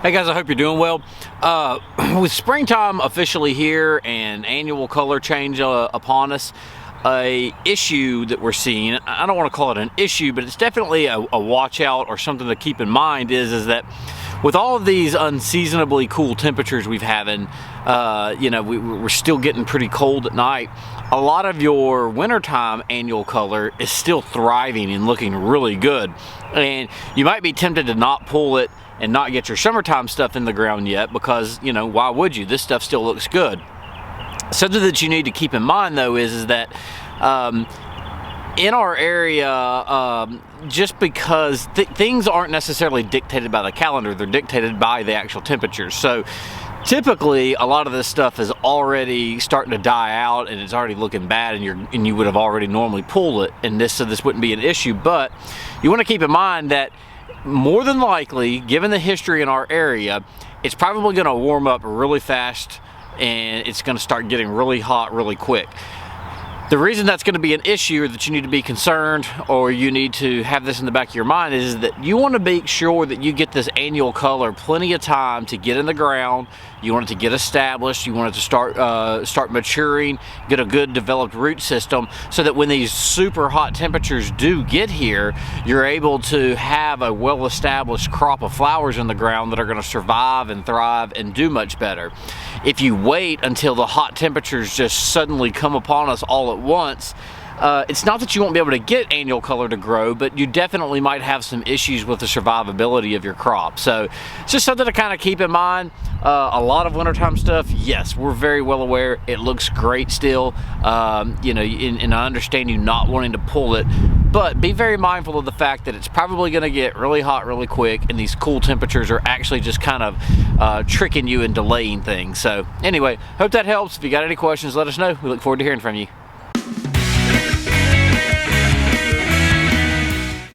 Hey guys, I hope you're doing well. With springtime officially here and annual color change upon us, a issue that we're seeing, I don't want to call it an issue, but it's definitely a watch out or something to keep in mind is that with all of these unseasonably cool temperatures we've having, we're still getting pretty cold at night. A lot of your wintertime annual color is still thriving and looking really good. And you might be tempted to not pull it and not get your summertime stuff in the ground yet because, why would you? This stuff still looks good. Something that you need to keep in mind though is that in our area, just because things aren't necessarily dictated by the calendar, they're dictated by the actual temperatures. So typically a lot of this stuff is already starting to die out and it's already looking bad, and you would have already normally pulled it, so this wouldn't be an issue. But you want to keep in mind that more than likely, given the history in our area, it's probably going to warm up really fast and it's going to start getting really hot really quick. The reason that's going to be an issue, or that you need to be concerned, or you need to have this in the back of your mind, is that you want to make sure that you get this annual color plenty of time to get in the ground. You want it to get established. You want it to start maturing, get a good developed root system, so that when these super hot temperatures do get here, you're able to have a well-established crop of flowers in the ground that are going to survive and thrive and do much better. If you wait until the hot temperatures just suddenly come upon us all at once, it's not that you won't be able to get annual color to grow, but you definitely might have some issues with the survivability of your crop. So it's just something to kind of keep in mind. A lot of wintertime stuff, yes, we're very well aware it looks great still, and I understand you not wanting to pull it, but be very mindful of the fact that it's probably going to get really hot really quick, and these cool temperatures are actually just kind of tricking you and delaying things. So anyway, hope that helps. If you got any questions, let us know. We look forward to hearing from you.